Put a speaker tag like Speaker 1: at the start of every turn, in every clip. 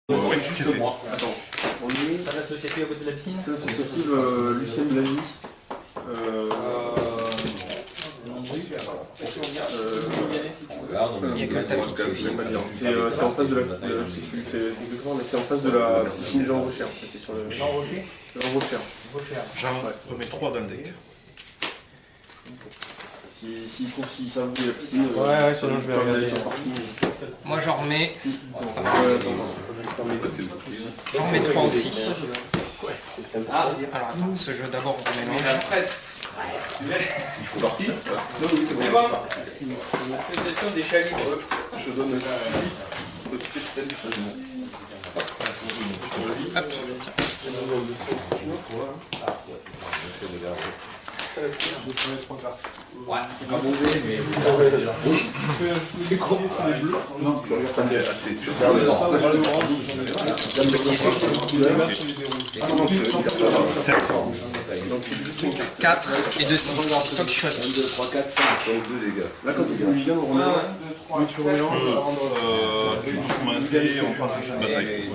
Speaker 1: Oui, c'est fait.
Speaker 2: Attends, on est.
Speaker 3: Ça l'associative à côté de la piscine.
Speaker 2: C'est l'associative Lucienne Blazy.
Speaker 3: Il n'y a que le tapis qui existe.
Speaker 2: C'est en face de la. Je sais plus, c'est exactement, mais c'est en face de la piscine Jean Rocher. C'est sur le.
Speaker 3: Jean Rocher.
Speaker 2: Jean Rocher.
Speaker 1: J'en remets 3 dans le deck.
Speaker 2: Si ça vous dit la piscine.
Speaker 4: Ouais, sinon je vais regarder.
Speaker 3: Moi j'en remets.
Speaker 2: J'en
Speaker 3: J'en remets 3 aussi. Alors attends, ce jeu d'abord on mélange.
Speaker 2: Il faut partir. Non, oui, c'est bon.
Speaker 3: L'association des chats libres.
Speaker 2: Je donne le.
Speaker 3: Ouais,
Speaker 2: c'est pas mauvais, mais c'est quoi? C'est les bleus? Non, je regarde pas assez. Je regarde le
Speaker 3: 4 et 2, 6. C'est toi qui choisis.
Speaker 5: 1, 2, 3, 4, 5. Donc 2 dégâts.
Speaker 2: là, quand tu fais on remet.
Speaker 4: Oui, tu remélanges.
Speaker 1: Tu commences et on prend la prochaine bataille.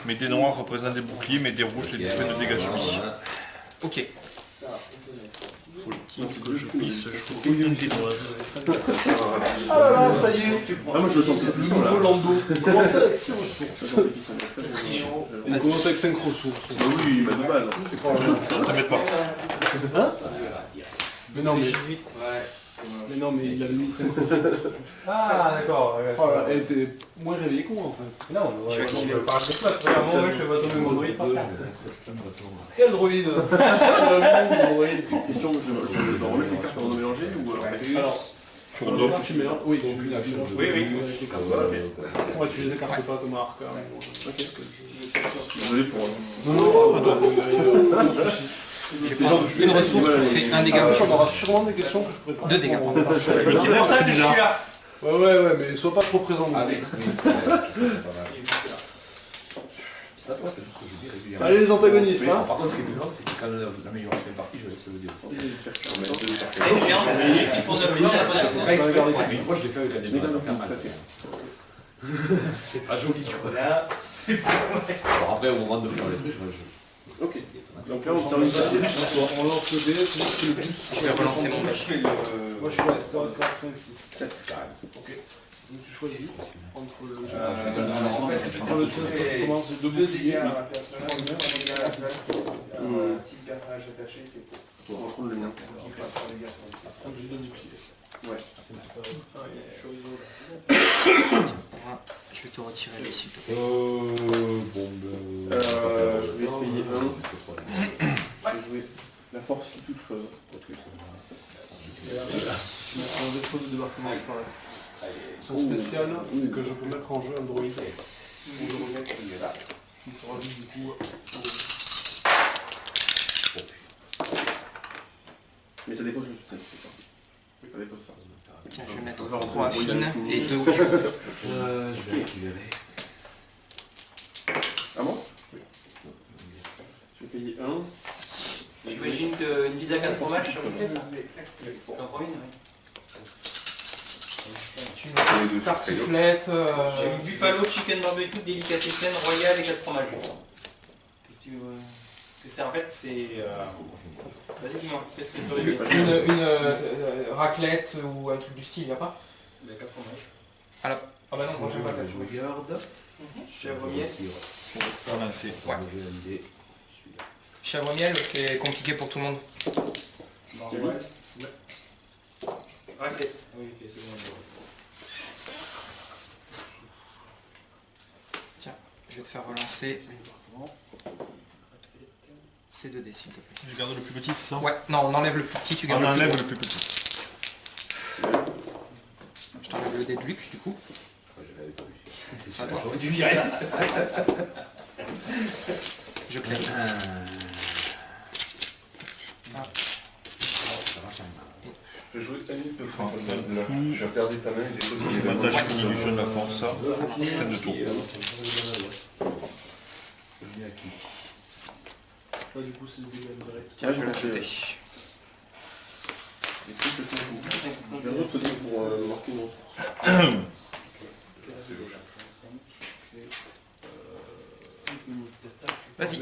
Speaker 1: Mais des noirs représentent des boucliers, mais des rouges et des points de dégâts subis.
Speaker 3: Ok.
Speaker 1: Faut que je puisse choper une des noirs.
Speaker 4: Ah là là, ça y est.
Speaker 2: Ah, moi je le sentais plus là.
Speaker 4: Nouveau Lando. Comment ça avec 6 ressources? On commence avec 5 ressources.
Speaker 2: Ah oui, il m'a de balles.
Speaker 1: Je te mets pas.
Speaker 4: Mais non, mais il avait mis 5 ressources. Ah d'accord. Elle était moins réveillée con en fait. Non,
Speaker 3: Je vais activer.
Speaker 4: par contre, moi je vais tomber mon droïde par terre. Quel droïde? droïde.
Speaker 2: Question, je les enlève les cartes pour nous mélanger ou alors
Speaker 1: Sur le dos.
Speaker 4: Tu mélanges. Oui, tu mélanges.
Speaker 1: Oui, oui.
Speaker 4: Ouais, tu les écartes pas comme arc.
Speaker 2: Ok. Désolé pour.
Speaker 3: Je vais prendre une ressource, je fais un dégât.
Speaker 4: On aura sûrement des questions que je pourrais pas.
Speaker 3: 2 dégâts.
Speaker 1: C'est pour ça que je suis là.
Speaker 4: Ouais, mais sois pas trop présent.
Speaker 5: Allez. Ça, toi, c'est juste que je dis régulièrement.
Speaker 4: Allez les antagonistes, hein.
Speaker 5: Par contre, ce qui est plus grave, c'est que quand l'amélioration est partie, je laisse le descendre.
Speaker 3: C'est une géante, c'est pour de blanc, la bonne.
Speaker 5: Mais une fois, je l'ai fait avec un détonateur thermal. C'est pas joli, quoi. Alors après, au moment de faire les trucs, je...
Speaker 2: Ok. Donc là on termine ça.
Speaker 4: On lance le dé, c'est juste le plus.
Speaker 3: Je vais relancer mon deck.
Speaker 4: Moi je suis à 3, 4, 5, 6.
Speaker 5: 7 carrément.
Speaker 4: Ok. Donc tu choisis entre le jeu.
Speaker 5: Je vais te le donner en fait.
Speaker 4: Quand le test commence, c'est 2 boucliers.
Speaker 6: à la personne, un dégât à la place. Si le personnage est attaché, c'est pour.
Speaker 2: On va prendre le mien.
Speaker 6: Il faut faire les gars.
Speaker 4: Donc j'ai 2 boucliers.
Speaker 2: Ouais.
Speaker 3: Je vais te retirer lui s'il te plaît.
Speaker 5: Bon,
Speaker 2: Je vais payer 1. Je vais jouer la force qui touche chose.
Speaker 4: Tu mets un défaut de débarquement disparaître. Son spécial, c'est que je peux mettre en jeu un droïde. Qui sera juste du coup.
Speaker 2: Mais ça défausse le soutien, c'est ça. Oui, ça défausse ça.
Speaker 3: Je vais mettre 3 fines et 2 au-dessus.
Speaker 5: je vais récupérer.
Speaker 2: Ah bon? Oui. Je vais payer 1.
Speaker 3: J'imagine qu'une pizza 4 fromages, ça vous fait ça? T'en prends une, oui. Tu mets tartiflette, j'ai mis buffalo, chicken barbecue, délicatessen, royal et 4 fromages. Qu'est-ce que c'est en fait? C'est... Vas-y dis-moi, qu'est-ce que tu aurais mis? Une raclette ou un truc du style, y'a pas? Il y a 4 fromages. Ah bah non, moi j'aime pas 4 fromages.
Speaker 5: Regarde.
Speaker 3: Chèvre miel.
Speaker 1: Relancer.
Speaker 3: Ouais. Chèvre miel, c'est compliqué pour tout le monde. Raclette. Oui, ok, c'est bon. Tiens, je vais te faire relancer ces 2 dés s'il te plaît.
Speaker 1: Je garde le plus petit, c'est ça?
Speaker 3: Ouais, non, on enlève le plus petit, tu gardes
Speaker 1: On
Speaker 3: le plus
Speaker 1: enlève
Speaker 3: gros.
Speaker 1: le plus petit.
Speaker 3: Je t'enlève le dé de Luc du coup. C'est à toi. Je claque.
Speaker 2: Je vais jouer ta minute de
Speaker 1: Prends
Speaker 2: Je
Speaker 1: dessous.
Speaker 2: vais perdre ta main et des choses.
Speaker 1: Je m'attache une illusion de la force, ça. Fin de tour.
Speaker 4: Du coup, c'est le dégât direct.
Speaker 3: Tiens, je vais l'ajouter.
Speaker 2: Je viendrai peut-être pour marquer mon ressource.
Speaker 3: Vas-y.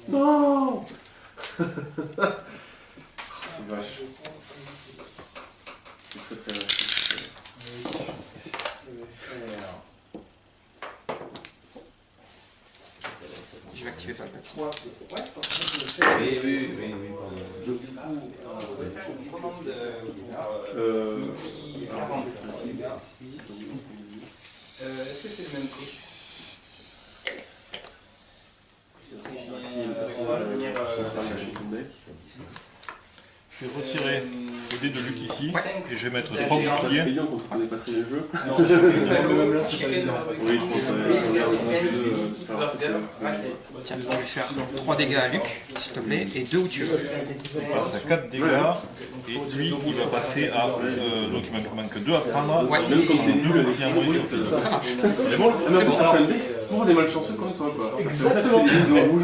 Speaker 2: Non. C'est vache. C'est très très vache.
Speaker 3: Je vais activer pas le petit.
Speaker 5: Oui.
Speaker 3: Est-ce que c'est le même prix?
Speaker 1: Je vais retirer le dé de Luc ici et je vais mettre
Speaker 3: Ouais.
Speaker 1: 3
Speaker 2: C'est
Speaker 1: boucliers.
Speaker 2: payant quand on connaît pas très les jeux.
Speaker 4: Même là, c'est pas évident.
Speaker 2: Oui, je pense
Speaker 3: Tiens, je vais faire 3 dégâts à Luc, s'il te plaît, et 2 où tu veux.
Speaker 1: Il passe à 4 dégâts et lui il va passer à. Donc il manque 2 à prendre.
Speaker 3: Ouais.
Speaker 2: Même quand t'es nul,
Speaker 1: 2 boucliers en moins sur le
Speaker 3: Ça marche.
Speaker 1: C'est bon?
Speaker 2: c'est bon. Pour des malchanceux comme toi, quoi. Exactement. C'est des rouges.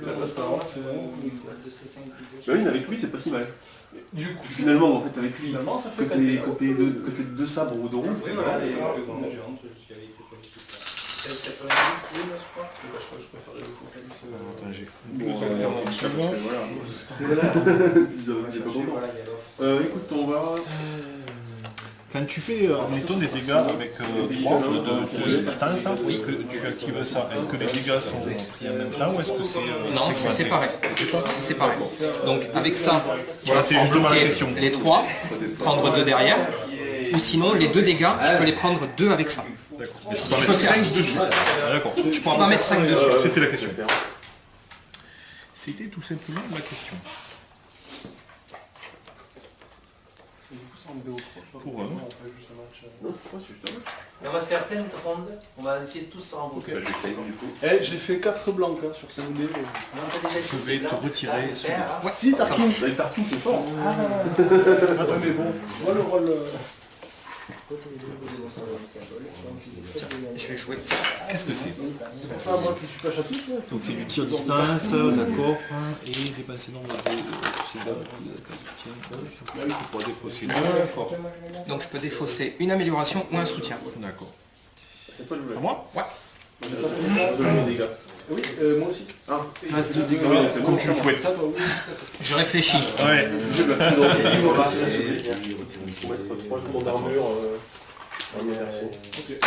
Speaker 4: La transparence, c'est bon.
Speaker 2: Bah oui, mais avec lui, c'est pas si mal.
Speaker 4: Du coup,
Speaker 2: Finalement, en fait, avec lui,
Speaker 4: finalement, ça fait
Speaker 2: côté deux sabres ou de rouge.
Speaker 3: Oui, voilà, les
Speaker 4: géantes,
Speaker 3: jusqu'à avec les folies, tout ça. 16,90, oui, moi, je crois.
Speaker 4: je préfère les focus.
Speaker 1: Attends, j'ai
Speaker 2: Bon,
Speaker 1: 2 alternatives.
Speaker 2: voilà. J'ai pas compris. Écoute, on va...
Speaker 1: Quand tu fais, mettons, des dégâts avec 3 de distance, que tu actives ça, est-ce que les dégâts sont pris en même temps ou est-ce que c'est
Speaker 3: Non, c'est séparé. C'est séparé. Donc avec ça,
Speaker 1: Voilà, c'est justement la
Speaker 3: bloquer
Speaker 1: question.
Speaker 3: les 3, prendre 2 derrière, ou sinon les 2 dégâts, tu peux les prendre 2 avec ça.
Speaker 1: D'accord. Et tu peux en mettre 5 dessus. Ah, d'accord.
Speaker 3: Tu pourras pas mettre 5 dessus.
Speaker 1: C'était la question. C'était tout simplement la question. Pour un.
Speaker 2: Non, c'est pas, c'est juste un match.
Speaker 3: Et on va se faire plein de rondes, on va essayer de tous se rencontrer.
Speaker 2: Bah, je vais claim, du coup.
Speaker 4: Eh, j'ai fait 4 blancs hein, sur 5 dés.
Speaker 1: Je vais te retirer ce dé.
Speaker 3: Ouais,
Speaker 2: Si, Tarkin. Bah, Tarkin, c'est fort.
Speaker 4: Ouais, mais bon, moi le rôle.
Speaker 3: je vais jouer.
Speaker 1: Qu'est-ce que c'est?
Speaker 4: Ça, moi qui suis pas chapitre.
Speaker 1: Donc c'est du tir distance, d'accord, et dépenser nombre de pour défausser. D'accord.
Speaker 3: Donc je peux défausser une amélioration ou un soutien.
Speaker 1: D'accord.
Speaker 2: C'est pas le joueur.
Speaker 1: À moi?
Speaker 3: Ouais.
Speaker 2: J'ai pas fait ça. Des dégâts.
Speaker 4: Oui, moi aussi.
Speaker 2: Ah,
Speaker 1: Passe de dégâts,
Speaker 2: c'est
Speaker 1: comme tu le souhaites.
Speaker 4: Ça, toi, oui.
Speaker 3: Je réfléchis.
Speaker 1: Ouais.
Speaker 2: Je vais mettre 3 jours d'armure en immersion.
Speaker 4: Ok.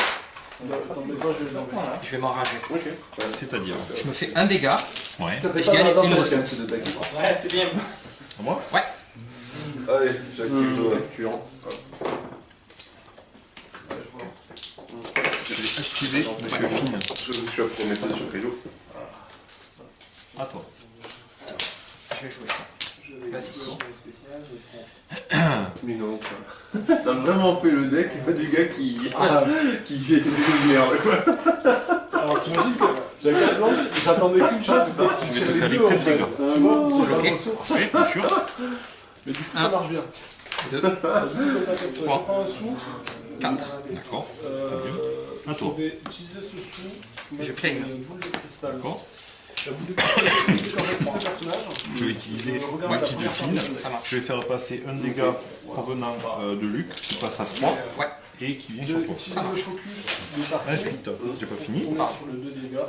Speaker 4: Attends, mais toi, je vais les enlever.
Speaker 3: Je vais m'enrager.
Speaker 2: Ok.
Speaker 1: C'est-à-dire.
Speaker 3: Je me fais un dégât
Speaker 1: Ouais.
Speaker 3: et je gagne une ressource. Ouais, c'est bien.
Speaker 1: À moi?
Speaker 3: Ouais.
Speaker 2: Allez, j'active le tuant.
Speaker 1: Je vais activer Monsieur Finn.
Speaker 2: Je suis à promettre sur Kaio.
Speaker 1: À toi.
Speaker 3: Je vais jouer ça. Vas-y.
Speaker 2: Mais non, t'as vraiment fait le deck du gars qui s'est fait des merde, quoi.
Speaker 4: Alors, t'imagines que j'avais 4 blancs, j'attendais qu'une chose, c'était que je tire les deux en fait. Tu vois, c'est la
Speaker 3: Bloqué.
Speaker 4: ressource.
Speaker 1: Oui, bien sûr.
Speaker 4: Mais du coup, ça marche bien.
Speaker 3: 2,
Speaker 4: Je prends un sou.
Speaker 3: 4.
Speaker 1: D'accord.
Speaker 4: Je vais utiliser ce sou.
Speaker 3: Je claim.
Speaker 4: Une boule de cristal.
Speaker 1: D'accord.
Speaker 4: La boule de cristal, c'est quand j'ai trois personnages.
Speaker 1: Je vais utiliser le type de Finn.
Speaker 3: Ça marche.
Speaker 1: Je vais faire passer un dégât provenant de Luc qui passe à 3
Speaker 3: Ouais.
Speaker 1: et qui vient
Speaker 4: Je
Speaker 1: sur
Speaker 4: vais
Speaker 1: toi.
Speaker 4: utiliser le focus de partie.
Speaker 1: Ensuite, j'ai pas fini.
Speaker 4: On est sur le 2 dégâts.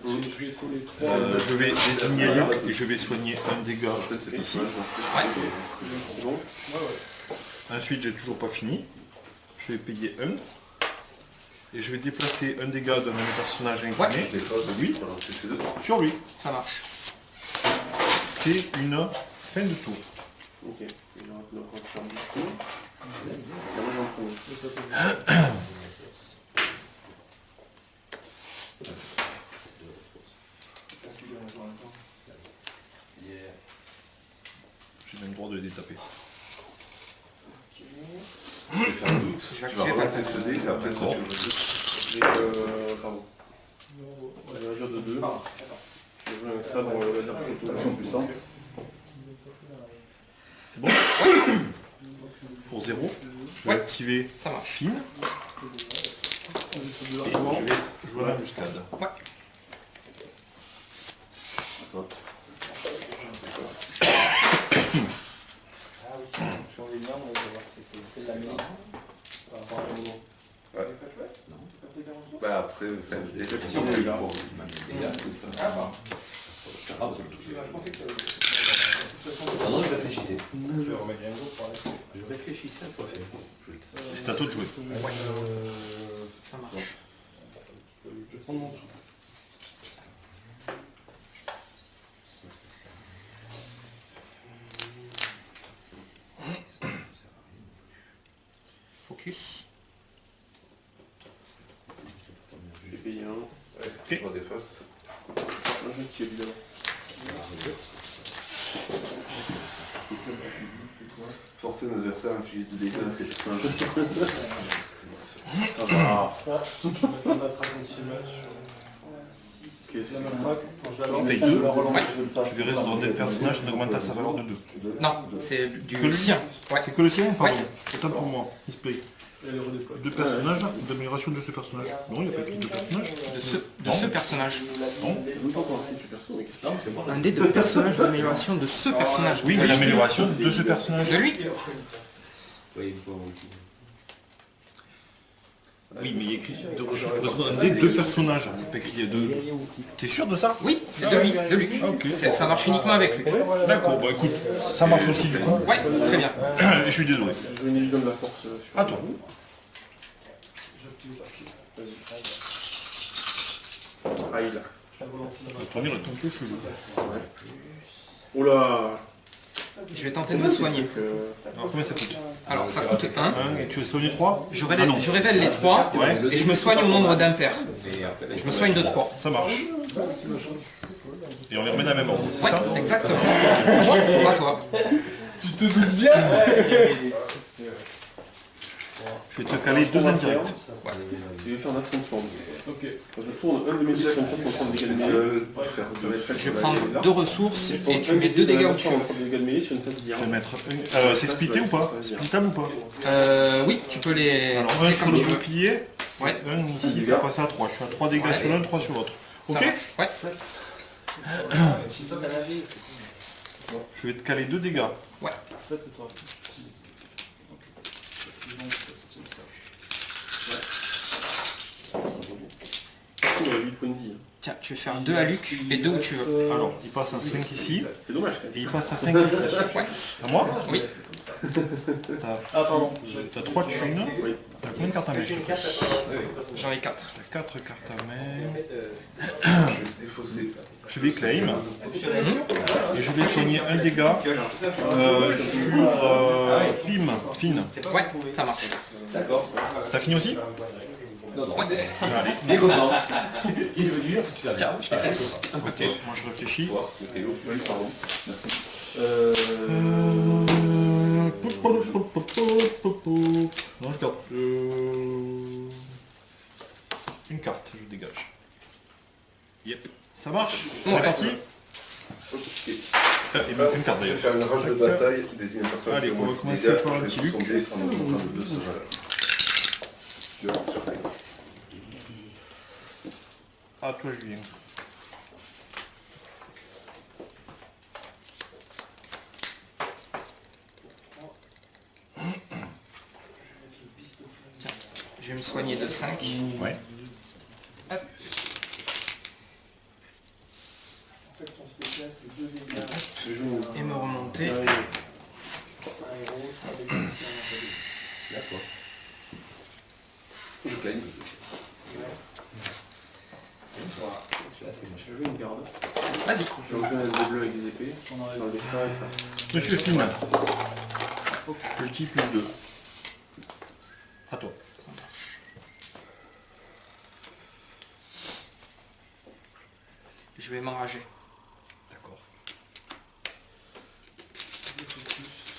Speaker 4: Je vais essayer les 3.
Speaker 1: Je vais désigner Luc et je vais soigner un dégât ici.
Speaker 2: C'est bon.
Speaker 1: Ensuite, j'ai toujours pas fini. Je vais payer 1. Et je vais déplacer un dégât d'un de mes personnages incarnés
Speaker 2: Des choses
Speaker 1: de lui
Speaker 2: c'est deux.
Speaker 1: sur lui.
Speaker 3: Ça marche.
Speaker 1: C'est une fin de tour.
Speaker 2: Ok. Et là, on va faire du coup. Ça va, j'en prends.
Speaker 1: J'ai même le droit de les détaper.
Speaker 2: Je vais faire un doute.
Speaker 3: Je
Speaker 2: Tu
Speaker 3: vais
Speaker 2: vas
Speaker 3: activer
Speaker 2: relancer ce dé et après
Speaker 1: D'accord.
Speaker 2: tu pardon. On va réduire de 2. Je vais jouer un sabre laser photo en puissant.
Speaker 1: C'est bon? Pour 0, je vais activer
Speaker 3: Ça marche.
Speaker 1: Finn et je vais jouer à l'embuscade.
Speaker 3: Ouais.
Speaker 6: énorme, on va voir c'est la mêlée.
Speaker 2: Ouais. Bah après, enfin, les répétitions
Speaker 3: Ah,
Speaker 2: plus là.
Speaker 3: bon.
Speaker 6: Je pensais que
Speaker 5: Ah non, je réfléchissais.
Speaker 3: Je vais remettre un jour pour aller.
Speaker 5: Je réfléchissais à quoi faire.
Speaker 1: C'est à toi de jouer.
Speaker 3: Ça marche.
Speaker 4: Je vais prendre mon souffle.
Speaker 3: Focus.
Speaker 2: J'ai payé un.
Speaker 1: Ok.
Speaker 2: On déface. Un jeu qui est évidemment. Forcer un adversaire à infliger des dégâts à ses personnages. Ça va.
Speaker 4: Je vais mettre un centimètre sur la même track. Quand je la lance,
Speaker 1: Je paye
Speaker 4: je
Speaker 1: deux.
Speaker 4: la relance,
Speaker 1: Je vais résoudre des personnages et augmente sa valeur de 2.
Speaker 3: Non, c'est
Speaker 1: Que
Speaker 3: du
Speaker 1: le
Speaker 3: sien. Ouais.
Speaker 1: C'est que le sien? Pardon.
Speaker 3: Ouais.
Speaker 1: Autant pour moi. Display.
Speaker 4: et elle redéploie.
Speaker 1: Deux personnages, d'amélioration de ce personnage. Non, il n'y a pas écrit deux personnages.
Speaker 3: De ce personnage.
Speaker 5: Non, c'est moi.
Speaker 3: Un dé de personnage d'amélioration de ce personnage.
Speaker 1: Oui, mais l'amélioration de ce personnage.
Speaker 3: De lui.
Speaker 5: Oui, il me faut un outil.
Speaker 1: Oui, mais il y a écrit de ressources pour résoudre un dé de personnages. Il n'y a pas écrit deux. T'es sûr de ça?
Speaker 3: Oui, c'est de lui. De lui.
Speaker 1: Ah, ok.
Speaker 3: Ça marche uniquement avec lui.
Speaker 1: D'accord, bah écoute, ça marche aussi du coup.
Speaker 3: Ouais, très bien.
Speaker 1: Je suis désolé.
Speaker 2: Je vais une illusion de la force.
Speaker 1: À toi.
Speaker 2: Ah, il a.
Speaker 1: Le premier est un peu chelou.
Speaker 2: Oula.
Speaker 3: Je vais tenter de me soigner.
Speaker 1: Alors combien ça coûte?
Speaker 3: Alors ça coûte 1.
Speaker 1: Et tu veux soigner 3?
Speaker 3: Je révèle les 3
Speaker 1: Ouais.
Speaker 3: et je me soigne au nombre d'impairs.
Speaker 5: Et après,
Speaker 3: Je me soigne de 3.
Speaker 1: Ça marche. Et on les remet dans la même ordre, c'est
Speaker 3: Ouais,
Speaker 1: ça?
Speaker 3: exactement. Pas toi.
Speaker 4: Tu te doutes bien?
Speaker 1: Je vais te caler 2 indirects.
Speaker 2: Je vais faire un transform.
Speaker 4: Ok.
Speaker 2: Quand je tourne un de mes dés sur une face pour prendre des dégâts de mêlée.
Speaker 3: Je vais prendre 2 ressources et tu mets 2 dégâts où tu veux.
Speaker 2: des dégâts de mêlée sur une face
Speaker 1: Je
Speaker 2: virale.
Speaker 1: vais mettre c'est splitté ou pas? Splittable ou pas?
Speaker 3: Oui, tu peux les...
Speaker 1: Alors
Speaker 3: c'est
Speaker 1: un sur
Speaker 3: comme
Speaker 1: le
Speaker 3: tu veux.
Speaker 1: bouclier,
Speaker 3: Ouais.
Speaker 1: un ici, il va passer à 3. Je suis à 3 dégâts sur l'un, 3 sur l'autre.
Speaker 3: Ça
Speaker 1: Ok?
Speaker 3: marche. Ouais.
Speaker 1: Je vais te caler 2 dégâts.
Speaker 4: 7 et toi.
Speaker 2: Il a 8 points de vie.
Speaker 3: Tiens, tu vais faire 2 à Luc et 2 où tu veux.
Speaker 1: Alors, il passe à 5 ici,
Speaker 2: C'est dommage quand même.
Speaker 1: et il passe à 5 ici.
Speaker 3: Ouais.
Speaker 1: À moi?
Speaker 3: Oui.
Speaker 1: T'as 3 thunes. T'as combien de cartes à main?
Speaker 3: J'en ai 4.
Speaker 1: T'as 4 cartes à main.
Speaker 2: Je vais défausser.
Speaker 1: Je vais claim. Et je vais soigner un dégât sur Pim, Fine.
Speaker 3: Ouais, ça marche.
Speaker 1: T'as fini aussi?
Speaker 3: Ouais.
Speaker 1: Allez.
Speaker 3: Tiens, je défonce.
Speaker 1: Ok, moi je réfléchis.
Speaker 2: Oui, pardon.
Speaker 1: Non, je garde une carte, je dégage. Yep. Ça marche? On est
Speaker 3: Ouais.
Speaker 1: parti?
Speaker 2: Ok.
Speaker 1: Et même une carte
Speaker 2: Je vais
Speaker 1: d'ailleurs.
Speaker 2: faire une rage de bataille désigne un personnage.
Speaker 1: Allez,
Speaker 2: qui a
Speaker 1: on va
Speaker 2: moins de
Speaker 1: commencer
Speaker 2: dégâts
Speaker 1: par un
Speaker 2: que
Speaker 1: petit
Speaker 2: son
Speaker 1: Luc.
Speaker 2: dé en augmentant de 2 sa valeur. Tu vois, sur la-
Speaker 1: À toi Julien.
Speaker 3: Je vais me soigner de 5.
Speaker 1: Ouais.
Speaker 3: Hop.
Speaker 6: En fait, son spécial, c'est 2 dégâts.
Speaker 2: Je joue
Speaker 3: Et me remonter.
Speaker 6: Un héros, avec un
Speaker 5: D'accord. Je claim.
Speaker 2: Je joue une garde.
Speaker 3: Vas-y.
Speaker 2: Je joue un dé bleu avec des épées. Enlever ça et ça.
Speaker 1: Monsieur Finn. Petit plus 2. À toi.
Speaker 3: Je vais m'enrager.
Speaker 1: D'accord.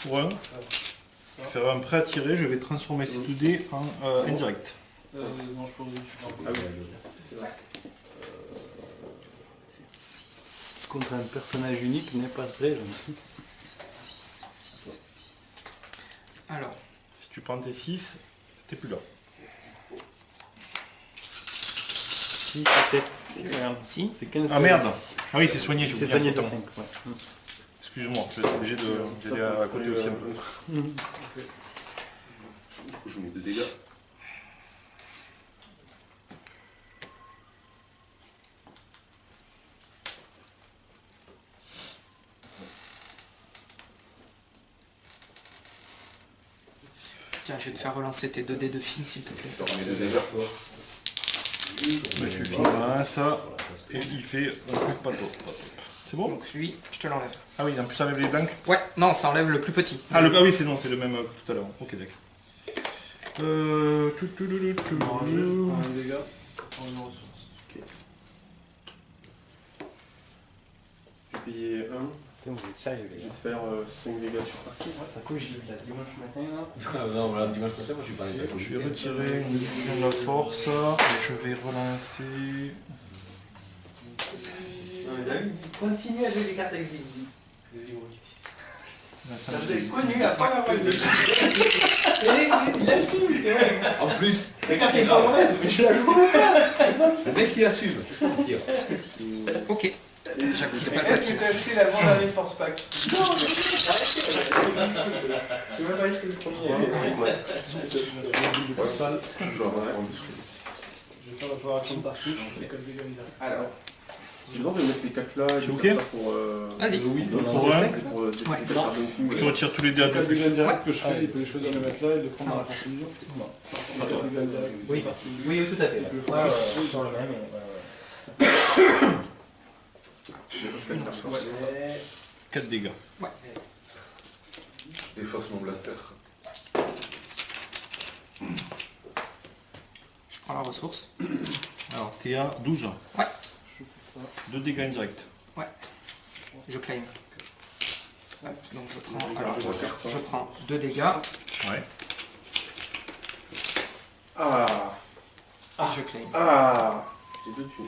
Speaker 1: Pour un, faire un prêt à tirer, je vais transformer ces 2 dés en indirect.
Speaker 4: Non, je pense que tu
Speaker 2: Ah oui.
Speaker 7: Contre un personnage unique n'est pas très gentil.
Speaker 3: Alors,
Speaker 1: Si tu prends tes 6, t'es plus là.
Speaker 7: 6 et 7. Merde.
Speaker 3: si.
Speaker 7: C'est 15.
Speaker 1: Ah merde! Ah oui, c'est soigné, je vous
Speaker 7: C'est
Speaker 1: dis
Speaker 7: soigné de
Speaker 1: important.
Speaker 7: 5. Ouais.
Speaker 1: Excuse-moi, je vais être obligé d'aller à côté aussi un peu.
Speaker 2: Du coup, je mets 2 dégâts.
Speaker 3: Tiens, je vais te faire relancer tes 2 dés de fil, s'il te plaît.
Speaker 2: Je te remets 2 dégâts.
Speaker 1: Monsieur Finn, voilà, ça. Et il fait un coup de pas top. C'est bon?
Speaker 3: Donc lui, je te l'enlève.
Speaker 1: Ah oui, en plus ça enlève les blancs.
Speaker 3: Ouais, non, ça enlève le plus petit.
Speaker 1: Ah, ah oui, c'est non, c'est le même que tout à l'heure. Ok, d'accord.
Speaker 4: Un dégât.
Speaker 2: Je vais payer 1.
Speaker 7: Putain, vous êtes sérieux,
Speaker 2: Je
Speaker 7: les
Speaker 2: vais
Speaker 7: gars.
Speaker 2: te faire 5 dégâts sur passe.
Speaker 7: Ça cogite là, dimanche matin là.
Speaker 5: Non, voilà, dimanche matin, moi je suis pas allé.
Speaker 1: Je vais retirer une diffusion de la force. Et je vais relancer.
Speaker 6: Continue à jouer des cartes avec des guides.
Speaker 1: Ça
Speaker 6: J'ai connu la première fois que il assume, quand même.
Speaker 5: En plus,
Speaker 6: C'est ça qui est grave, mais je la jouerai pas.
Speaker 5: le mec qui assume, c'est ça le pire.
Speaker 3: Ok. J'active pas le
Speaker 6: Est-ce que
Speaker 3: petit.
Speaker 6: t'as acheté la bande avec Force Pack? Non, mais tu m'as pas acheté le premier.
Speaker 2: Je vais avoir un
Speaker 4: Je vais faire l'opération de partie, je fais que le dégât il arrive.
Speaker 6: Alors,
Speaker 2: Je vais mettre les 4 là, je
Speaker 1: C'est
Speaker 2: vais
Speaker 1: ok
Speaker 2: faire ça pour...
Speaker 3: Vas-y.
Speaker 2: Oui,
Speaker 1: Pour un.
Speaker 2: pour des
Speaker 3: Ouais.
Speaker 2: petits cartes d'un coup.
Speaker 1: Je te retire tous les dés à
Speaker 4: Le
Speaker 1: deux
Speaker 4: dégât
Speaker 1: plus.
Speaker 4: direct que je fais, il peut les choisir de le mettre là et de prendre dans la confusion. Non. Le dégât direct,
Speaker 7: Oui.
Speaker 4: c'est parti.
Speaker 7: Oui, tout à fait.
Speaker 4: Le
Speaker 7: Ouais, ouais,
Speaker 4: focus.
Speaker 7: dans le même.
Speaker 2: Je vais faire 4 cartes.
Speaker 1: 4 dégâts.
Speaker 2: Défausse mon blaster.
Speaker 3: Je prends la ressource.
Speaker 1: Alors, t'es à 12.
Speaker 4: Je fais ça.
Speaker 1: 2 dégâts indirects.
Speaker 3: Je claim. Ouais, donc je prends,
Speaker 2: Je
Speaker 3: alors,
Speaker 2: regarde
Speaker 3: je prends 2 dégâts
Speaker 1: Ouais.
Speaker 2: Ah.
Speaker 3: et je claim.
Speaker 2: Ah. J'ai 2 tunes.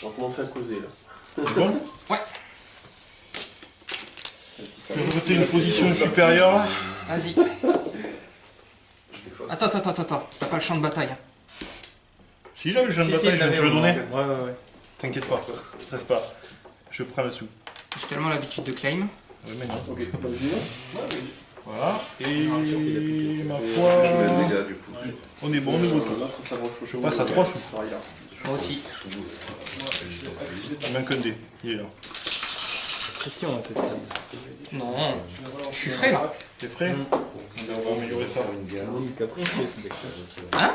Speaker 2: On va commencer à causer là.
Speaker 1: C'est bon?
Speaker 3: Ouais.
Speaker 2: Un petit
Speaker 1: Je
Speaker 2: salon.
Speaker 1: vais voter une position supérieure.
Speaker 3: Vas-y.
Speaker 2: Je défausse.
Speaker 3: Attends. T'as pas le champ de bataille.
Speaker 1: Si j'avais le jeu de
Speaker 7: Si,
Speaker 1: bataille, je vais te le donner.
Speaker 7: Ouais, ouais, ouais.
Speaker 1: T'inquiète pas, stresse pas. Je ferai la soupe.
Speaker 3: J'ai tellement l'habitude de claim.
Speaker 1: Oui, mais non.
Speaker 2: Ok, pas de vue.
Speaker 1: Voilà. Et ma
Speaker 2: Je mets
Speaker 1: foi,
Speaker 2: un dégât du coup.
Speaker 1: on est bon, on est retour. Je passe à 3 sous.
Speaker 3: Moi aussi.
Speaker 1: Il manque un dé. Il est là.
Speaker 7: Pression à cette table.
Speaker 3: Non. Je suis frais là.
Speaker 1: T'es prêt? On va améliorer ça.
Speaker 7: Il est capricieux ce mec.
Speaker 3: Hein?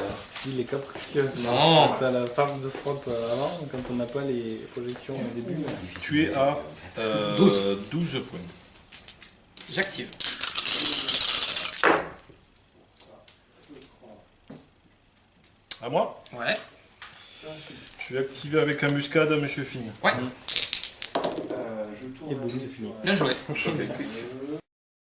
Speaker 7: Il est capricieux.
Speaker 3: Non.
Speaker 7: Ça a la farce de frappe avant, quand on n'a pas les projections au début.
Speaker 1: Tu es à
Speaker 3: 12.
Speaker 1: 12 points.
Speaker 3: J'active.
Speaker 1: À moi?
Speaker 3: Ouais.
Speaker 1: Je vais activer avec embuscade à Monsieur Finn.
Speaker 3: Ouais.
Speaker 6: je tourne.
Speaker 7: Et boum, c'est fini.
Speaker 3: Bien joué.
Speaker 2: Choc électrique.